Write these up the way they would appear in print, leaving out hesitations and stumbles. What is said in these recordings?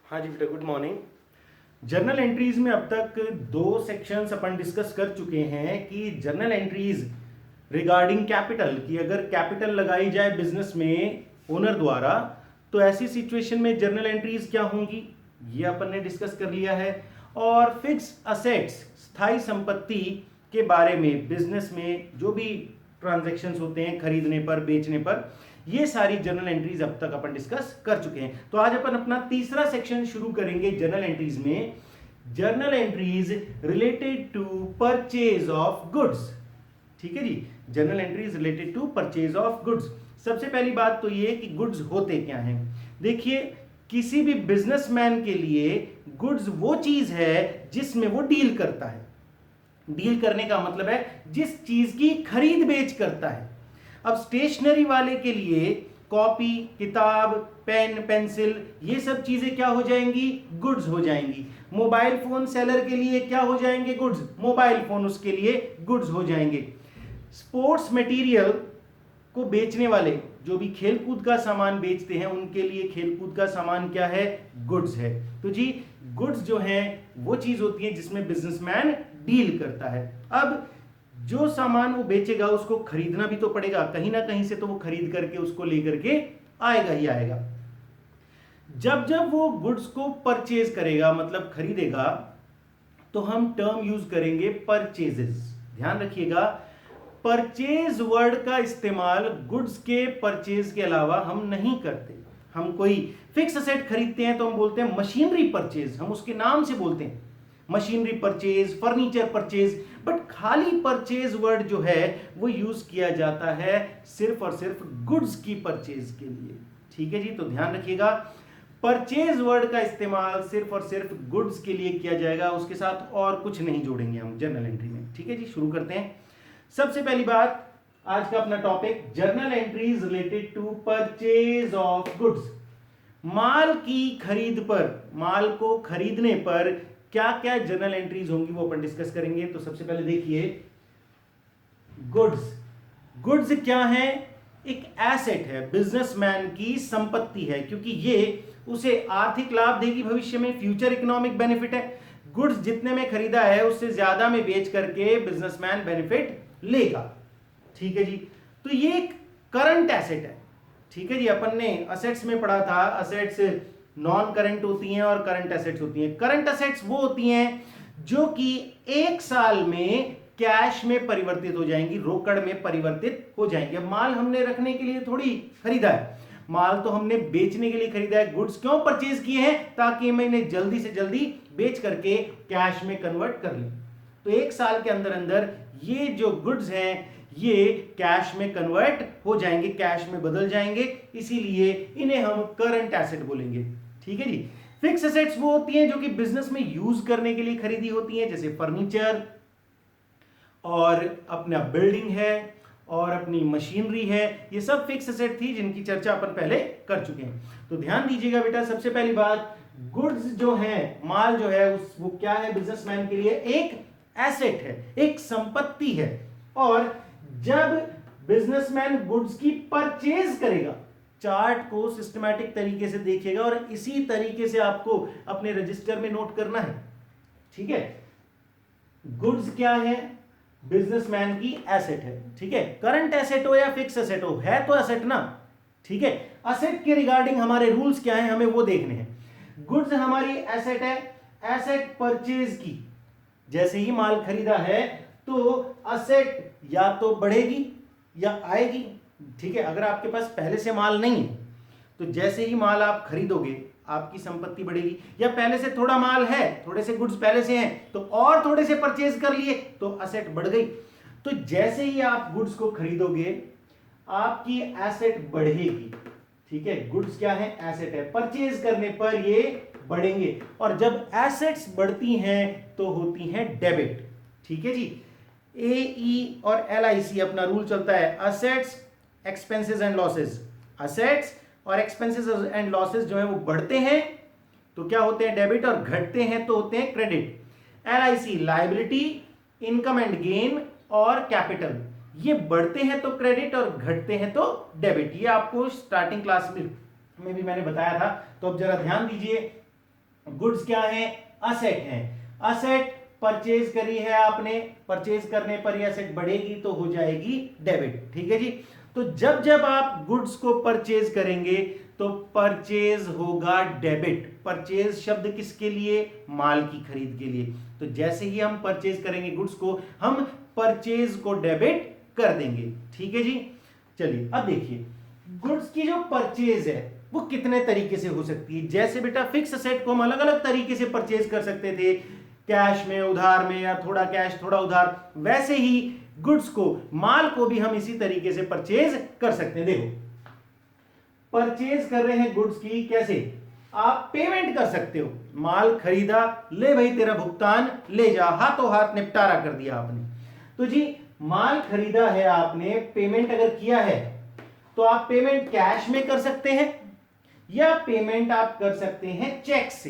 हाँ जी बेटा, good morning. Journal entries में अब तक दो सेक्शंस अपन डिस्कस कर चुके हैं कि जर्नल एंट्रीज रिगार्डिंग कैपिटल, कि अगर कैपिटल लगाई जाए बिजनेस में ओनर द्वारा तो ऐसी सिचुएशन में जर्नल एंट्रीज क्या होंगी, ये अपन ने डिस्कस कर लिया है। और फिक्स असेट्स, स्थायी संपत्ति के बारे में बिजनेस में जो भी ट्रांजैक्शंस होते हैं खरीदने पर बेचने पर, ये सारी जर्नल एंट्रीज अब तक अपन डिस्कस कर चुके हैं। तो आज अपन अपना तीसरा सेक्शन शुरू करेंगे जर्नल एंट्रीज में, journal entries related to purchase of goods. ठीक है जी, journal entries related to purchase of goods. सबसे पहली बात तो ये कि गुड्स होते क्या हैं। देखिए, किसी भी बिजनेसमैन के लिए गुड्स वो चीज है जिसमें वो डील करता है। डील करने का मतलब है जिस चीज की खरीद बेच करता है। अब स्टेशनरी वाले के लिए कॉपी, किताब, पेन, पेंसिल, ये सब चीजें क्या हो जाएंगी, गुड्स हो जाएंगी। मोबाइल फोन सेलर के लिए क्या हो जाएंगे, गुड्स। मोबाइल फोन उसके लिए गुड्स हो जाएंगे। स्पोर्ट्स मटेरियल को बेचने वाले जो भी खेलकूद का सामान बेचते हैं उनके लिए खेलकूद का सामान क्या है, गुड्स है। तो जी, गुड्स जो हैं वो चीज होती है जिसमें बिजनेसमैन डील करता है। अब जो सामान वो बेचेगा उसको खरीदना भी तो पड़ेगा, कहीं ना कहीं से तो वो खरीद करके उसको लेकर के आएगा ही आएगा। जब जब वो गुड्स को परचेज करेगा, मतलब खरीदेगा, तो हम टर्म यूज करेंगे परचेजेस। ध्यान रखिएगा, परचेज वर्ड का इस्तेमाल गुड्स के परचेज के अलावा हम नहीं करते। हम कोई फिक्स असेट खरीदते हैं तो हम बोलते हैं मशीनरी परचेज, हम उसके नाम से बोलते हैं machinery purchase, furniture purchase. But खाली परचेज वर्ड जो है वो यूज किया जाता है सिर्फ और सिर्फ गुड्स की परचेज के लिए। ठीक है जी, तो ध्यान रखिएगा, परचेज वर्ड का इस्तेमाल सिर्फ और सिर्फ गुड्स के लिए किया जाएगा, उसके साथ और कुछ नहीं जोड़ेंगे हम जर्नल एंट्री में। ठीक है जी, शुरू करते हैं। सबसे पहली बात, आज का अपना topic journal entries related to purchase of goods. माल की खरीद पर, माल को खरीदने पर क्या क्या जर्नल एंट्रीज होंगी वो अपन डिस्कस करेंगे। तो सबसे पहले देखिए, गुड्स। गुड्स क्या है, एक एसेट है, बिजनेसमैन की संपत्ति है, क्योंकि ये उसे आर्थिक लाभ देगी भविष्य में, फ्यूचर इकोनॉमिक बेनिफिट है। गुड्स जितने में खरीदा है उससे ज्यादा में बेच करके बिजनेसमैन बेनिफिट लेगा। ठीक है जी, तो ये एक करंट एसेट है। ठीक है जी, अपन ने असेट्स में पढ़ा था, असेट्स नॉन करंट होती हैं और करंट एसेट्स होती हैं। करंट एसेट्स वो होती हैं जो कि एक साल में कैश में परिवर्तित हो जाएंगी, रोकड़ में परिवर्तित हो जाएंगी। अब माल हमने रखने के लिए थोड़ी खरीदा है, माल तो हमने बेचने के लिए खरीदा है। गुड्स क्यों परचेज किए हैं, ताकि मैं इन्हें जल्दी से जल्दी बेच करके कैश में कन्वर्ट कर लूं। तो एक साल के अंदर अंदर ये जो गुड्स हैं ये कैश में कन्वर्ट हो जाएंगे, कैश में बदल जाएंगे, इसीलिए इन्हें हम करंट एसेट बोलेंगे। ठीक है जी। फिक्स एसेट्स वो होती हैं जो कि बिजनेस में यूज करने के लिए खरीदी होती हैं, जैसे फर्नीचर और अपना बिल्डिंग है और अपनी मशीनरी है। ये सब फिक्स एसेट थी जिनकी चर्चा अपन पहले कर चुके हैं। तो ध्यान दीजिएगा बेटा, सबसे पहली बात, गुड्स जो है, माल जो है वो क्या है, बिजनेसमैन के लिए एक एसेट है, एक संपत्ति है। और जब बिजनेसमैन गुड्स की परचेज करेगा, चार्ट को सिस्टमैटिक तरीके से देखिएगा और इसी तरीके से आपको अपने रजिस्टर में नोट करना है। ठीक है, गुड्स क्या है, बिजनेसमैन की एसेट है। ठीक है, करंट एसेट हो या फिक्स एसेट हो, है तो एसेट ना। ठीक है, एसेट के रिगार्डिंग हमारे रूल्स क्या हैं, हमें वो देखने हैं। गुड्स हमारी एसेट है, एसेट परचेज की, जैसे ही माल खरीदा है तो एसेट या तो बढ़ेगी या आएगी। ठीक है, अगर आपके पास पहले से माल नहीं है तो जैसे ही माल आप खरीदोगे आपकी संपत्ति बढ़ेगी, या पहले से थोड़ा माल है, थोड़े से गुड्स पहले से हैं तो और थोड़े से परचेज कर लिए तो एसेट बढ़ गई। तो जैसे ही आप गुड्स को खरीदोगे आपकी एसेट बढ़ेगी। ठीक है, गुड्स क्या है, एसेट है, परचेज करने पर ये बढ़ेंगे। और जब एसेट्स बढ़ती हैं तो होती हैं डेबिट। ठीक है जी, AE और LIC अपना रूल चलता है, assets expenses and losses. Assets और एक्सपेंसेस एंड लॉसेस जो है वो बढ़ते हैं तो क्या होते हैं, डेबिट, और घटते हैं तो होते हैं credit. LIC liability, income and gain और कैपिटल, ये बढ़ते हैं तो क्रेडिट और घटते हैं तो डेबिट। ये आपको स्टार्टिंग क्लास में भी मैंने बताया था। तो अब जरा ध्यान दीजिए, गुड्स क्या है, असेट है। असेट परचेज करी है आपने, परचेज करने पर ये असेट बढ़ेगी तो हो जाएगी डेबिट। ठीक है जी। तो जब जब आप गुड्स को परचेज करेंगे तो परचेज होगा डेबिट। परचेज शब्द किसके लिए, माल की खरीद के लिए। तो जैसे ही हम परचेज करेंगे गुड्स को, हम परचेज को डेबिट कर देंगे। ठीक है जी। चलिए अब देखिए, गुड्स की जो परचेज है वो कितने तरीके से हो सकती है। जैसे बेटा फिक्स असेट को हम अलग अलग तरीके से परचेज कर सकते थे, कैश में, उधार में, या थोड़ा कैश थोड़ा उधार, वैसे ही गुड्स को, माल को भी हम इसी तरीके से परचेज कर सकते हैं। देखो परचेज कर रहे हैं गुड्स की, कैसे, आप पेमेंट कर सकते हो। माल खरीदा, ले भाई तेरा भुगतान, ले जा, हाथों हाथ निपटारा कर दिया आपने। तो जी माल खरीदा है आपने, पेमेंट अगर किया है तो आप पेमेंट कैश में कर सकते हैं या पेमेंट आप कर सकते हैं चेक से।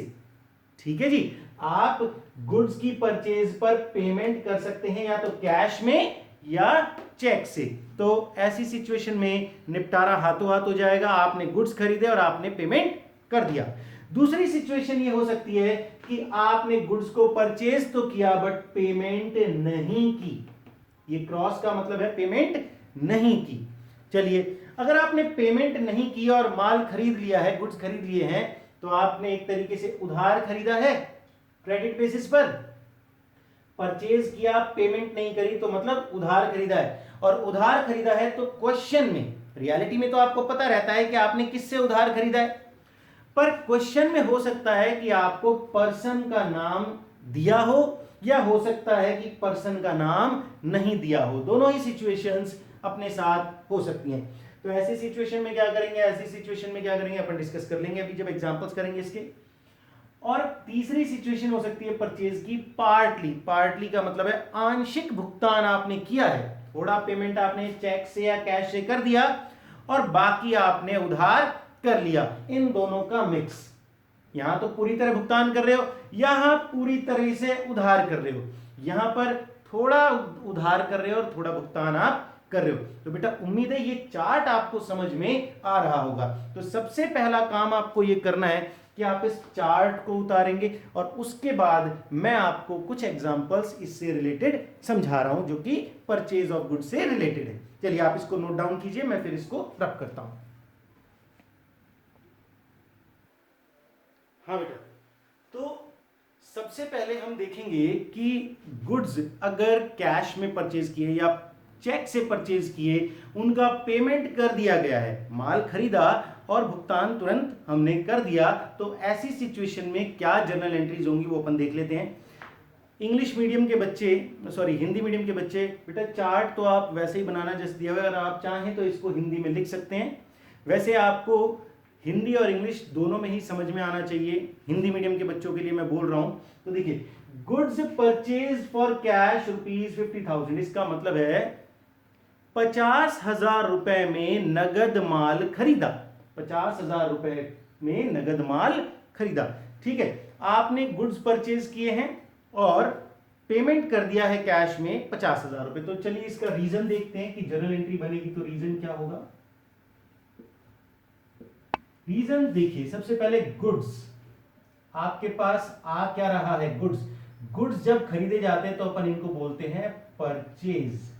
ठीक है जी। आप गुड्स की परचेज पर पेमेंट कर सकते हैं या तो कैश में या चेक से। तो ऐसी सिचुएशन में निपटारा हाथों हाथ हो जाएगा। आपने गुड्स खरीदे और आपने पेमेंट कर दिया। दूसरी सिचुएशन ये हो सकती है कि आपने गुड्स को परचेज तो किया बट पेमेंट नहीं की। ये क्रॉस का मतलब है पेमेंट नहीं की। चलिए अगर आपने पेमेंट नहीं की और माल खरीद लिया है, गुड्स खरीद लिए हैं, तो आपने एक तरीके से उधार खरीदा है क्रेडिट बेसिस पर, परचेज किया, पेमेंट नहीं करी, तो मतलब उधार खरीदा है। और उधार खरीदा है तो क्वेश्चन में, रियलिटी में तो आपको पता रहता है कि आपने किससे उधार खरीदा है, पर क्वेश्चन में हो सकता है कि आपको पर्सन का नाम दिया हो या हो सकता है कि पर्सन का नाम नहीं दिया हो। दोनों ही सिचुएशंस अपने साथ हो सकती हैं। तो ऐसी सिचुएशन में क्या करेंगे, ऐसी सिचुएशन में क्या करेंगे अपन डिस्कस कर लेंगे अभी जब एग्जांपल्स करेंगे इसके। और तीसरी सिचुएशन हो सकती है परचेज की पार्टली। पार्टली का मतलब है आंशिक भुगतान आपने किया है, थोड़ा पेमेंट आपने चेक से या कैश से कर दिया और बाकी आपने उधार कर लिया। इन दोनों का मिक्स, यहां तो पूरी तरह भुगतान कर रहे हो, यहां पूरी तरह से उधार कर रहे हो, यहां पर थोड़ा उधार कर रहे हो और थोड़ा भुगतान आप कर रहे हो। तो बेटा उम्मीद है ये चार्ट आपको समझ में आ रहा होगा। तो सबसे पहला काम आपको ये करना है कि आप इस चार्ट को उतारेंगे और उसके बाद मैं आपको कुछ एग्जांपल्स इससे रिलेटेड समझा रहा हूं जो कि परचेज ऑफ गुड्स से रिलेटेड है। चलिए आप इसको नोट डाउन कीजिए, मैं फिर इसको रब करता हूं। हाँ बेटा, तो सबसे पहले हम देखेंगे कि गुड्स अगर कैश में परचेज किए या चेक से परचेज किए, उनका पेमेंट कर दिया गया है, माल खरीदा और भुगतान तुरंत हमने कर दिया, तो ऐसी सिचुएशन में क्या जर्नल एंट्रीज होंगी वो अपन देख लेते हैं। इंग्लिश मीडियम के बच्चे, सॉरी हिंदी मीडियम के बच्चे, बेटा चार्ट तो आप वैसे ही बनाना जैसे दिया हुआ है, अगर आप चाहें तो इसको हिंदी में लिख सकते हैं। वैसे आपको हिंदी और इंग्लिश दोनों में ही समझ में आना चाहिए, हिंदी मीडियम के बच्चों के लिए मैं बोल रहा हूं। तो देखिए गुड्स परचेज फॉर कैश ₹50,000, इसका मतलब है 50,000 रुपए में नगद माल खरीदा। 50,000 रुपए में नगद माल खरीदा। ठीक है, आपने गुड्स परचेज किए हैं और पेमेंट कर दिया है कैश में 50,000 रुपए। तो चलिए इसका रीजन देखते हैं कि जर्नल एंट्री बनेगी तो रीजन क्या होगा। रीजन देखिए, सबसे पहले गुड्स, आपके पास आ क्या रहा है, गुड्स। गुड्स जब खरीदे जाते हैं तो अपन इनको बोलते हैं परचेज।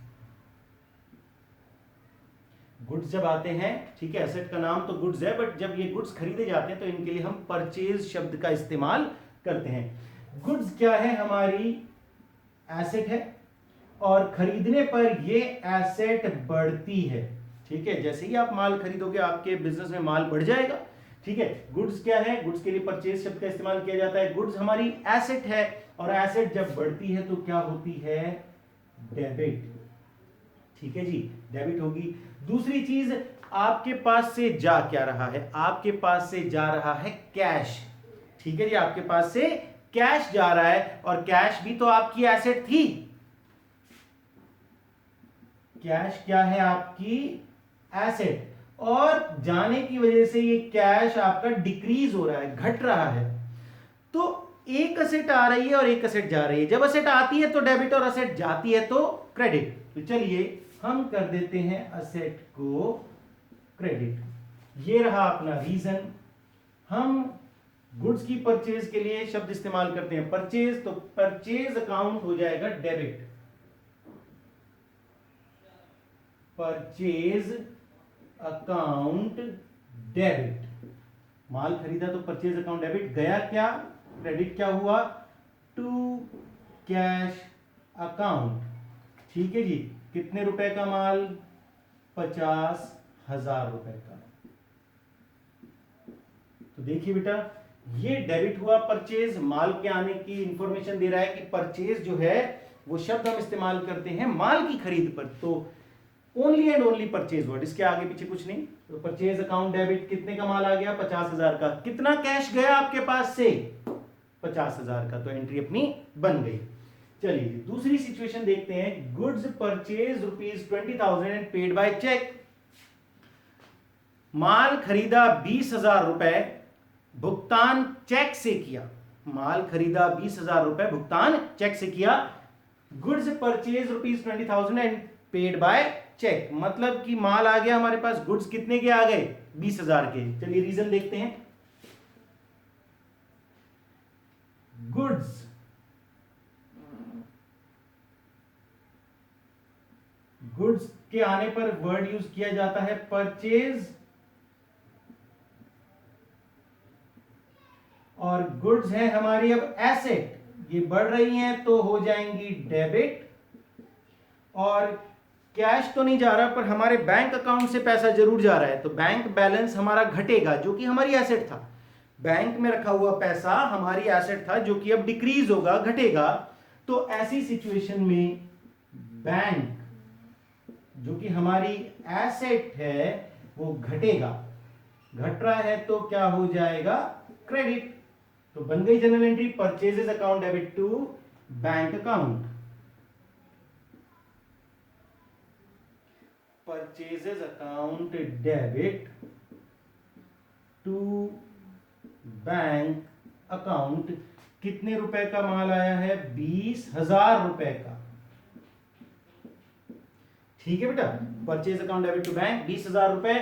गुड्स जब आते हैं, ठीक है, एसेट का नाम तो गुड्स है, बट जब ये गुड्स खरीदे जाते हैं तो इनके लिए हम परचेज शब्द का इस्तेमाल करते हैं। गुड्स क्या है, हमारी एसेट है और खरीदने पर ये एसेट बढ़ती है। ठीक है, जैसे ही आप माल खरीदोगे आपके बिजनेस में माल बढ़ जाएगा। ठीक है, गुड्स क्या है, गुड्स के लिए परचेज शब्द का इस्तेमाल किया जाता है। गुड्स हमारी एसेट है और एसेट जब बढ़ती है तो क्या होती है, डेबिट। ठीक है जी, डेबिट होगी। दूसरी चीज, आपके पास से जा क्या रहा है, आपके पास से जा रहा है कैश। ठीक है जी, आपके पास से कैश जा रहा है और कैश भी तो आपकी एसेट थी। कैश क्या है, आपकी एसेट, और जाने की वजह से ये कैश आपका डिक्रीज हो रहा है, घट रहा है। तो एक असेट आ रही है और एक असेट जा रही है। जब असेट आती है तो डेबिट और असेट जाती है तो क्रेडिट। तो चलिए हम कर देते हैं असेट को क्रेडिट। ये रहा अपना रीजन। हम गुड्स की परचेज के लिए शब्द इस्तेमाल करते हैं परचेज, तो परचेज अकाउंट हो जाएगा डेबिट। परचेज अकाउंट डेबिट, माल खरीदा तो परचेज अकाउंट डेबिट, गया क्या, क्रेडिट क्या हुआ, टू कैश अकाउंट। ठीक है जी, कितने रुपए का माल, 50,000 रुपए का। तो देखिए बेटा, ये डेबिट हुआ परचेज, माल के आने की इंफॉर्मेशन दे रहा है कि परचेज जो है वो शब्द हम इस्तेमाल करते हैं माल की खरीद पर, तो only and only purchase word, इसके आगे पीछे कुछ नहीं। तो परचेज अकाउंट डेबिट, कितने का माल आ गया, 50,000 का। कितना कैश गया आपके पास से, 50,000 का, तो एंट्री अपनी बन गई। चलिए दूसरी सिचुएशन देखते हैं। Goods purchase ₹20,000 and paid by cheque. माल खरीदा 20,000 रुपए, भुगतान चेक से किया। माल खरीदा 20,000 रुपए, भुगतान चेक से किया। Goods purchase ₹20,000 and paid by cheque, मतलब कि माल आ गया हमारे पास, गुड्स कितने के आ गए, 20,000 के। चलिए रीजन देखते हैं। गुड्स गुड्स के आने पर वर्ड यूज किया जाता है परचेज, और गुड्स है हमारी अब एसेट, ये बढ़ रही हैं तो हो जाएंगी डेबिट। और कैश तो नहीं जा रहा पर हमारे बैंक अकाउंट से पैसा जरूर जा रहा है, तो बैंक बैलेंस हमारा घटेगा जो कि हमारी एसेट था। बैंक में रखा हुआ पैसा हमारी एसेट था जो कि अब डिक्रीज होगा, घटेगा। तो ऐसी सिचुएशन में बैंक जो कि हमारी एसेट है वो घटेगा, घट रहा है तो क्या हो जाएगा, क्रेडिट। तो बन गई general entry purchases account debit to bank account. Purchases account debit to bank account. कितने रुपए का माल आया है, 20,000 रुपए का। ठीक है बेटा, purchase account debit to bank 20,000 रुपए।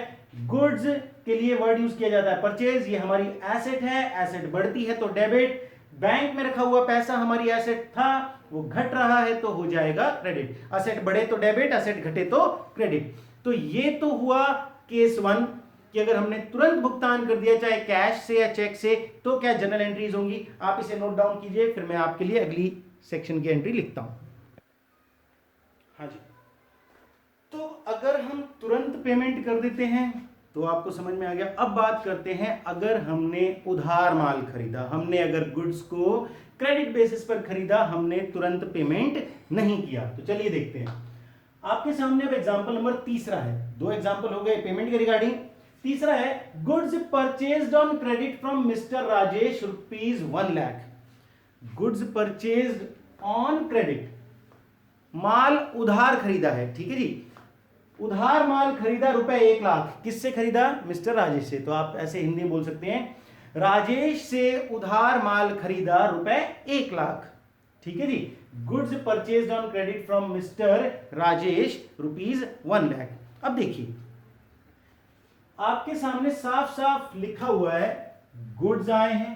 गुड्स के लिए वर्ड यूज किया जाता है परचेज, ये हमारी एसेट है, एसेट बढ़ती है तो डेबिट। बैंक में रखा हुआ पैसा हमारी एसेट था, वो घट रहा है तो हो जाएगा क्रेडिट। एसेट बढ़े तो डेबिट, एसेट घटे तो क्रेडिट। तो ये तो हुआ केस 1 कि अगर हमने तुरंत भुगतान कर दिया चाहे कैश से या चेक से तो क्या जनरल एंट्रीज होंगी। आप इसे नोट डाउन कीजिए, फिर मैं आपके लिए अगली सेक्शन की एंट्री लिखता हूं। हाँ जी, तो अगर हम तुरंत पेमेंट कर देते हैं तो आपको समझ में आ गया। अब बात करते हैं अगर हमने उधार माल खरीदा, हमने अगर गुड्स को क्रेडिट बेसिस पर खरीदा, हमने तुरंत पेमेंट नहीं किया, तो चलिए देखते हैं। आपके सामने अब एग्जांपल नंबर तीसरा है, 2 एग्जांपल हो गए पेमेंट के रिगार्डिंग। तीसरा है goods purchased on credit from mister Rajesh ₹1 lakh. Goods purchased on credit, माल उधार खरीदा है, ठीक है जी। उधार माल खरीदा ₹1 लाख, किससे खरीदा, मिस्टर राजेश से। तो आप ऐसे हिंदी में बोल सकते हैं, राजेश से उधार माल खरीदा ₹1 लाख, ठीक है जी। Goods purchased on credit from mister Rajesh ₹1 lakh. अब देखिए आपके सामने साफ साफ लिखा हुआ है, गुड्स आए हैं,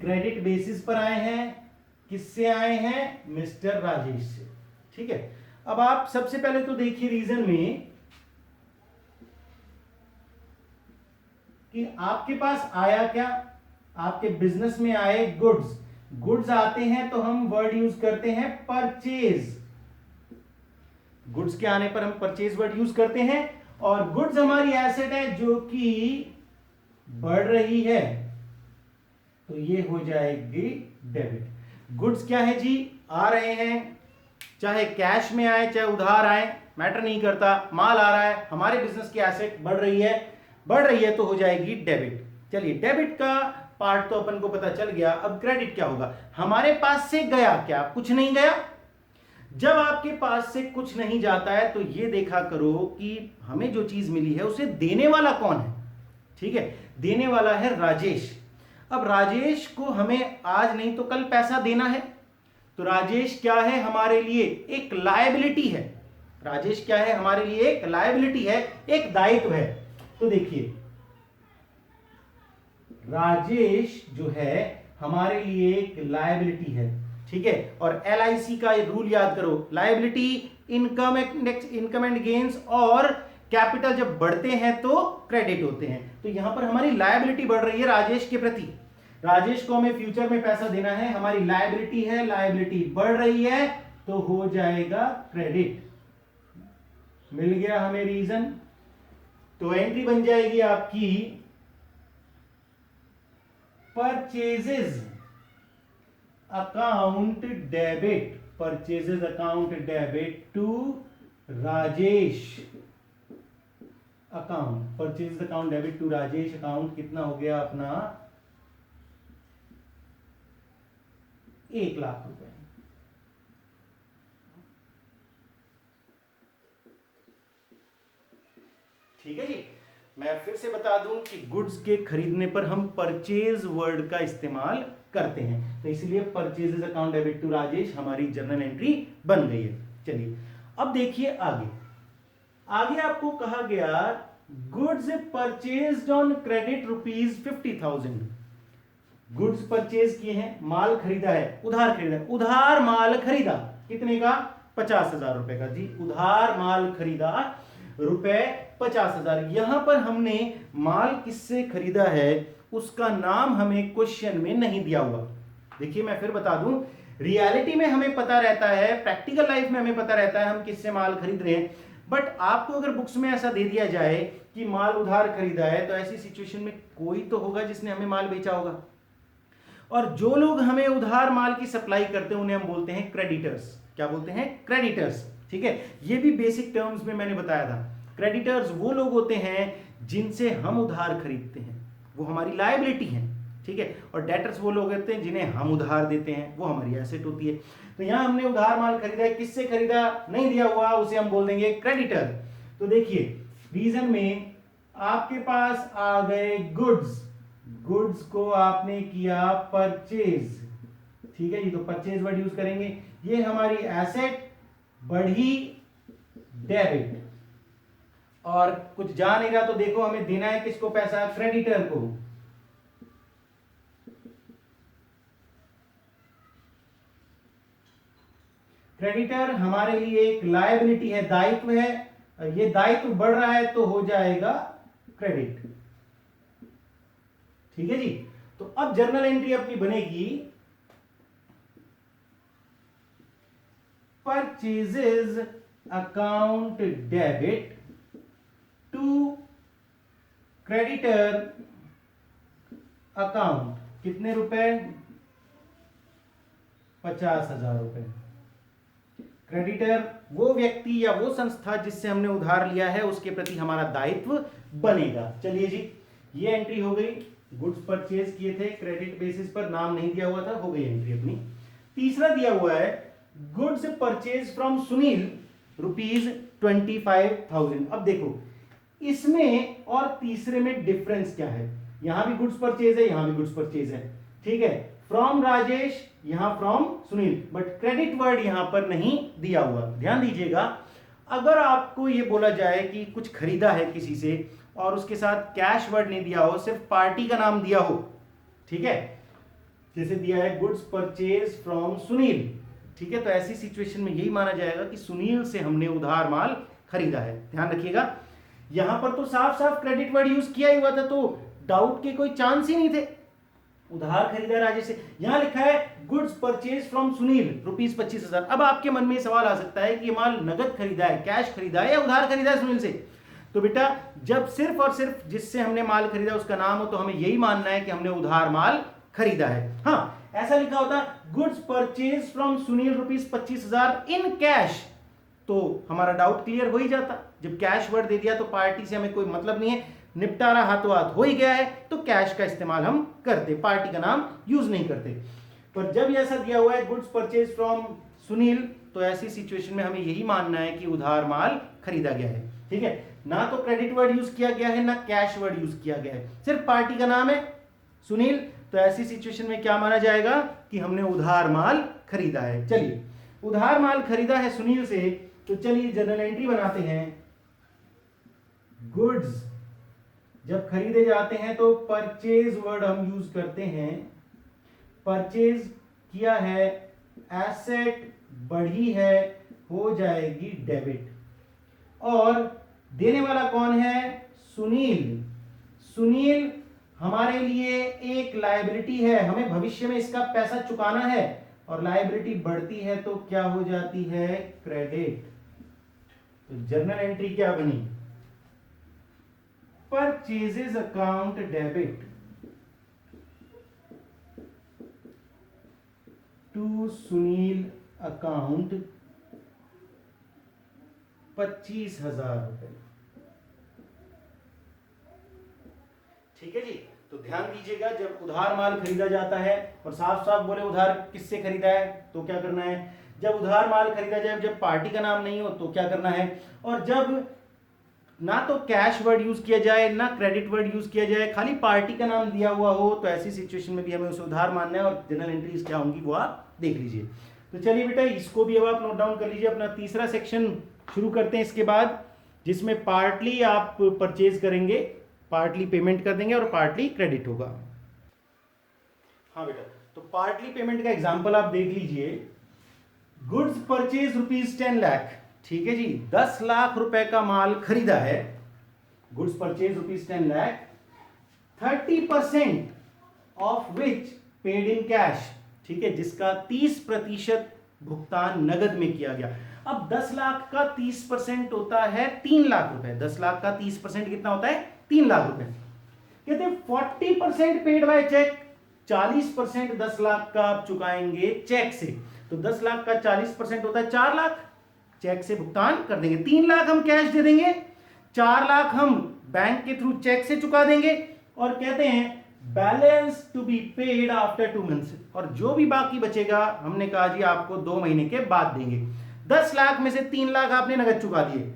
क्रेडिट बेसिस पर आए हैं, किससे आए हैं, मिस्टर राजेश से, ठीक है। अब आप सबसे पहले तो देखिए रीजन में कि आपके पास आया क्या, आपके बिजनेस में आए गुड्स। गुड्स आते हैं तो हम वर्ड यूज करते हैं परचेज, गुड्स के आने पर हम परचेज वर्ड यूज करते हैं। और गुड्स हमारी एसेट है जो कि बढ़ रही है, तो ये हो जाएगी डेबिट। गुड्स क्या है जी, आ रहे हैं, चाहे कैश में आए चाहे उधार आए, मैटर नहीं करता, माल आ रहा है, हमारे बिजनेस की एसेट बढ़ रही है तो हो जाएगी डेबिट। चलिए डेबिट का पार्ट तो अपन को पता चल गया। अब क्रेडिट क्या होगा, हमारे पास से गया क्या, कुछ नहीं गया। जब आपके पास से कुछ नहीं जाता है तो ये देखा करो कि हमें जो चीज मिली है उसे देने वाला कौन है, ठीक है, देने वाला है राजेश। अब राजेश को हमें आज नहीं तो कल पैसा देना है, तो राजेश क्या है हमारे लिए, एक लायबिलिटी है। राजेश क्या है हमारे लिए, एक लायबिलिटी है, एक दायित्व है। तो देखिए राजेश जो है हमारे लिए एक लायबिलिटी है, ठीक है। और LIC का रूल याद करो, लायबिलिटी, इनकम एंड गेन्स और कैपिटल जब बढ़ते हैं तो क्रेडिट होते हैं। तो यहां पर हमारी लायबिलिटी बढ़ रही है राजेश के प्रति, राजेश को हमें फ्यूचर में पैसा देना है, हमारी लायबिलिटी है, लायबिलिटी बढ़ रही है तो हो जाएगा क्रेडिट। मिल गया हमें रीजन। तो एंट्री बन जाएगी आपकी purchases account debit, purchases account debit to Rajesh account, purchases account debit to Rajesh account कितना हो गया अपना 1 लाख रुपए। ठीक है जी। मैं फिर से बता दूं कि गुड्स के खरीदने पर हम परचेज वर्ड का इस्तेमाल करते हैं, तो इसलिए purchases account debit to Rajesh हमारी जर्नल एंट्री बन गई है। चलिए अब देखिए आगे, आगे आपको कहा गया goods purchased on credit ₹50,000। Goods purchase किए हैं, माल खरीदा है, उधार खरीदा है, उधार माल खरीदा कितने का 50,000 रुपए का जी, उधार माल खरीदा रुपए 50,000। यहां पर हमने माल किससे खरीदा है उसका नाम हमें क्वेश्चन में नहीं दिया हुआ। देखिए मैं फिर बता दूं, रियलिटी में हमें पता रहता है, प्रैक्टिकल लाइफ में हमें पता रहता है हम किससे माल खरीद रहे हैं, बट आपको अगर बुक्स में ऐसा दे दिया जाए कि माल उधार खरीदा है तो ऐसी सिचुएशन में कोई तो होगा जिसने हमें माल बेचा होगा, और जो लोग हमें उधार माल की सप्लाई करते हैं उन्हें हम बोलते हैं क्रेडिटर्स। क्या बोलते हैं? क्रेडिटर्स। ठीक है, ये भी बेसिक टर्म्स में मैंने बताया था। क्रेडिटर्स वो लोग होते हैं जिनसे हम उधार खरीदते हैं, वो हमारी लायबिलिटी है। ठीक है, और डेटर्स वो लोग होते हैं जिन्हें हम उधार देते हैं, वो हमारी एसेट होती है। तो यहां हमने उधार माल खरीदा है, किससे खरीदा नहीं दिया हुआ, उसे हम बोल देंगे क्रेडिटर। तो देखिए रीजन में आपके पास आ गए गुड्स, गुड्स को आपने किया परचेज। ठीक है जी, तो परचेज वर्ड यूज करेंगे। ये हमारी एसेट बढ़ी डेबिट, और कुछ जा नहीं रहा तो देखो हमें देना है किसको पैसा, क्रेडिटर को। क्रेडिटर हमारे लिए एक लायबिलिटी है, दायित्व है, ये दायित्व बढ़ रहा है तो हो जाएगा क्रेडिट। ठीक है जी, तो अब जर्नल एंट्री अपनी बनेगी purchases account debit to creditor account. कितने रुपए? 50,000 रुपए। क्रेडिटर वो व्यक्ति या वो संस्था जिससे हमने उधार लिया है उसके प्रति हमारा दायित्व बनेगा। चलिए जी, ये एंट्री हो गई। गुड्स परचेज किए थे क्रेडिट बेसिस पर, नाम नहीं दिया हुआ था, हो गई एंट्री अपनी। तीसरा दिया हुआ है गुड्स परचेज फ्रॉम सुनील ₹25,000। अब देखो इसमें और तीसरे में डिफरेंस क्या है, यहां भी गुड्स परचेज है, यहां भी गुड्स परचेज है। ठीक है, फ्रॉम राजेश, यहां from Sunil, but credit word यहां पर नहीं दिया हुआ। ध्यान दीजिएगा, अगर आपको यह बोला जाए कि कुछ खरीदा है किसी से और उसके साथ कैश वर्ड नहीं दिया हो, सिर्फ पार्टी का नाम दिया हो, ठीक है, जैसे दिया है गुड्स परचेज फ्रॉम सुनील, ठीक है, तो ऐसी सिचुएशन में यही माना जाएगा कि सुनील से हमने उधार माल खरीदा है। ध्यान रखिएगा, यहां पर तो साफ साफ क्रेडिट वर्ड यूज किया ही हुआ था, तो डाउट के कोई चांस ही नहीं थे। उधार खरीदा राजेश से, यहां लिखा है गुड्स परचेज फ्रॉम सुनील ₹25,000। अब आपके मन में सवाल आ सकता है कि ये माल नगद खरीदा है, कैश खरीदा है या उधार खरीदा है सुनील से? तो बेटा जब सिर्फ और सिर्फ जिससे हमने माल खरीदा उसका नाम हो तो हमें यही मानना है कि हमने उधार माल खरीदा है। हाँ, ऐसा लिखा होता goods purchase from Sunil ₹25,000 in cash, तो हमारा डाउट क्लियर हो ही जाता। जब कैश वर्ड दे दिया तो पार्टी से हमें कोई मतलब नहीं है, निपटारा हाथों हाथ हो ही गया है, तो कैश का इस्तेमाल हम करते, पार्टी का नाम यूज नहीं करते। पर जब ऐसा दिया हुआ है गुड्स परचेज फ्रॉम सुनील, तो ऐसी सिचुएशन में हमें यही मानना है कि उधार माल खरीदा गया है। ठीक है, ना तो क्रेडिट वर्ड यूज किया गया है ना कैश वर्ड यूज किया गया है, सिर्फ पार्टी का नाम है सुनील, तो ऐसी सिचुएशन में क्या माना जाएगा कि हमने उधार माल खरीदा है। चलिए, उधार माल खरीदा है सुनील से, तो चलिए जनरल एंट्री बनाते हैं। गुड्स जब खरीदे जाते हैं तो परचेज वर्ड हम यूज करते हैं। परचेज किया है, एसेट बढ़ी है, हो जाएगी डेबिट। और देने वाला कौन है? सुनील। सुनील हमारे लिए एक लायबिलिटी है, हमें भविष्य में इसका पैसा चुकाना है, और लायबिलिटी बढ़ती है तो क्या हो जाती है? क्रेडिट। तो जर्नल एंट्री क्या बनी? Purchases account debit to Sunil account 25,000 रुपए। ठीक है जी। तो ध्यान दीजिएगा, जब उधार माल खरीदा जाता है, और साफ साफ बोले उधार किससे खरीदा है तो क्या करना है? जब उधार माल खरीदा जाए, जब पार्टी का नाम नहीं हो तो क्या करना है? और जब ना तो कैश वर्ड यूज किया जाए ना क्रेडिट वर्ड यूज किया जाए, खाली पार्टी का नाम दिया हुआ हो, तो ऐसी सिचुएशन में भी हमें उसे उधार मानना है, और जनरल एंट्रीज क्या होंगी वो आप देख लीजिए। तो चलिए बेटा, इसको भी अब आप नोट डाउन कर लीजिए। अपना तीसरा सेक्शन शुरू करते हैं इसके बाद, जिसमें पार्टली आप परचेज करेंगे, पार्टली पेमेंट कर देंगे और पार्टली क्रेडिट होगा। हाँ बेटा, तो पार्टली पेमेंट का एग्जांपल आप देख लीजिए। Goods purchase ₹10 lakh. ठीक है जी, 10 लाख रुपए का माल खरीदा है। Goods purchase ₹10 lakh, 30% of which paid in cash. ठीक है, जिसका 30% भुगतान नगद में किया गया। अब 10 लाख का 30% होता है 3 लाख रुपए। 10 लाख का 30% कितना होता है? 3 लाख रुपए। कहते हैं 40% पेड बाय चेक, 40% 10 लाख का आप चुकाएंगे चेक से। तो 10 लाख का 40% होता है 4 लाख, चेक से भुगतान कर देंगे। 3 लाख हम कैश दे देंगे, 4 लाख हम बैंक के थ्रू चेक से चुका देंगे, और कहते हैं balance to be paid after 2 months. और जो भी बाकी बचेगा, हमने कहा जी आपको 2 महीने के बाद देंगे। 10 लाख में से 3 लाख आपने नगद चुका दिए,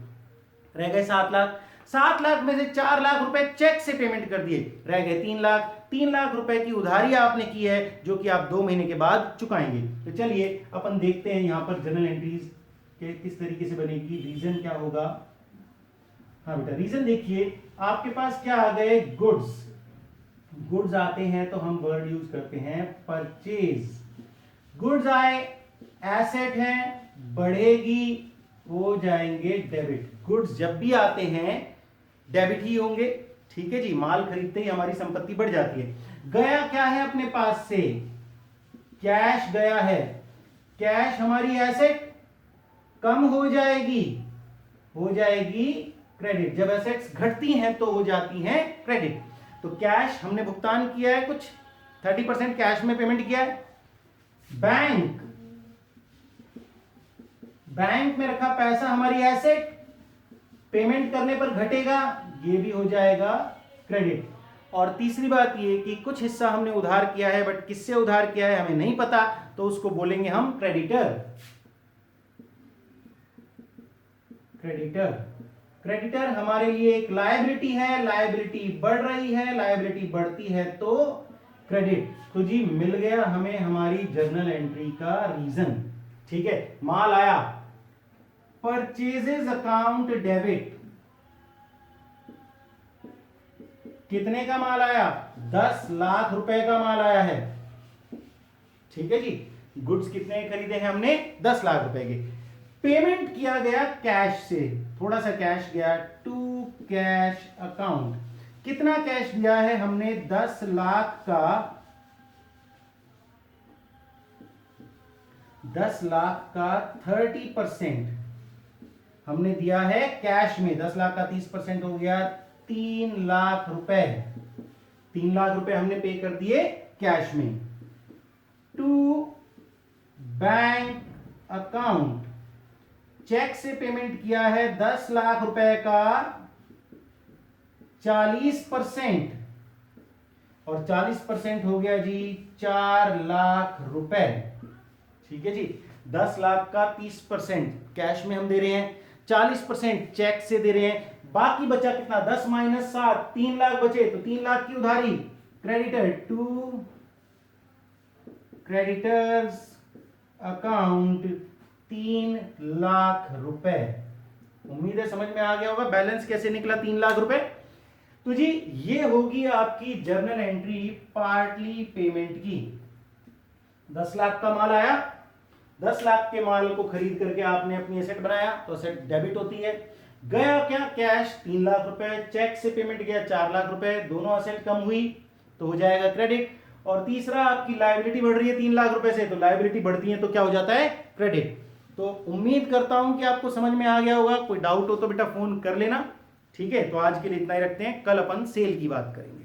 रह गए 7 लाख। 7 लाख में से 4 लाख रुपए चेक से पेमेंट कर दिए, रह गए 3 लाख। 3 लाख रुपए की उधारी आपने की है, जो कि आप 2 महीने के बाद चुकाएंगे। तो चलिए अपन देखते हैं यहां पर जनरल एंट्रीज के किस तरीके से बनेगी। रीजन क्या होगा? हाँ बेटा, रीजन देखिए, आपके पास क्या आ गए? गुड्स। गुड्स आते हैं तो हम वर्ड यूज करते हैं परचेज। गुड्स आए, एसेट है, बढ़ेगी, हो जाएंगे डेबिट। गुड्स जब भी आते हैं डेबिट ही होंगे। ठीक है जी, माल खरीदते ही हमारी संपत्ति बढ़ जाती है। गया क्या है अपने पास से? कैश गया है। कैश हमारी एसेट कम हो जाएगी, हो जाएगी क्रेडिट। जब एसेट्स घटती हैं तो हो जाती हैं क्रेडिट। तो कैश हमने भुगतान किया है, कुछ 30% कैश में पेमेंट किया है। बैंक, बैंक में रखा पैसा हमारी एसेट, पेमेंट करने पर घटेगा, ये भी हो जाएगा क्रेडिट। और तीसरी बात ये कि कुछ हिस्सा हमने उधार किया है, बट किससे उधार किया है हमें नहीं पता, तो उसको बोलेंगे हम क्रेडिटर। क्रेडिटर, क्रेडिटर हमारे लिए एक लायबिलिटी है, लायबिलिटी बढ़ रही है, लायबिलिटी बढ़ती है तो क्रेडिट। तो जी मिल गया हमें हमारी जर्नल एंट्री का रीजन। ठीक है, माल आया, परचेजेस अकाउंट डेबिट। कितने का माल आया? 10 लाख रुपए का माल आया है। ठीक है जी, गुड्स कितने खरीदे हैं हमने? 10 लाख रुपए के। पेमेंट किया गया कैश से, थोड़ा सा कैश गया टू कैश अकाउंट। कितना कैश दिया है हमने? 10 लाख का, 10 लाख का 30% हमने दिया है कैश में। 10 लाख का 30% हो गया 3 लाख रुपए। 3 लाख रुपए हमने पे कर दिए कैश में। टू बैंक अकाउंट, चेक से पेमेंट किया है 10 लाख रुपए का 40%, और 40% हो गया जी 4 लाख रुपए। ठीक है जी, 10 लाख का 30% कैश में हम दे रहे हैं, 40% चेक से दे रहे हैं। बाकी बचा कितना? 10 - 7, 3 लाख बचे, तो 3 लाख की उधारी। Creditor to creditors account 3 lakh रुपए। उम्मीद है समझ में आ गया होगा बैलेंस कैसे निकला 3 लाख रुपए। तो जी ये होगी आपकी जर्नल एंट्री पार्टली पेमेंट की। 10 लाख का माल आया, 10 लाख के माल को खरीद करके आपने अपनी एसेट बनाया तो एसेट डेबिट होती है। गया क्या, कैश 3 लाख रुपए, चेक से पेमेंट गया 4 लाख रुपए, दोनों एसेट कम हुई तो हो जाएगा क्रेडिट। और तीसरा आपकी लायबिलिटी बढ़ रही है 3 लाख रुपए से, तो लायबिलिटी बढ़ती है तो क्या हो जाता है, क्रेडिट। तो उम्मीद करता हूं कि आपको समझ में आ गया होगा। कोई डाउट हो तो बेटा फोन कर लेना। ठीक है, तो आज के लिए इतना ही रखते हैं, कल अपन सेल की बात करेंगे।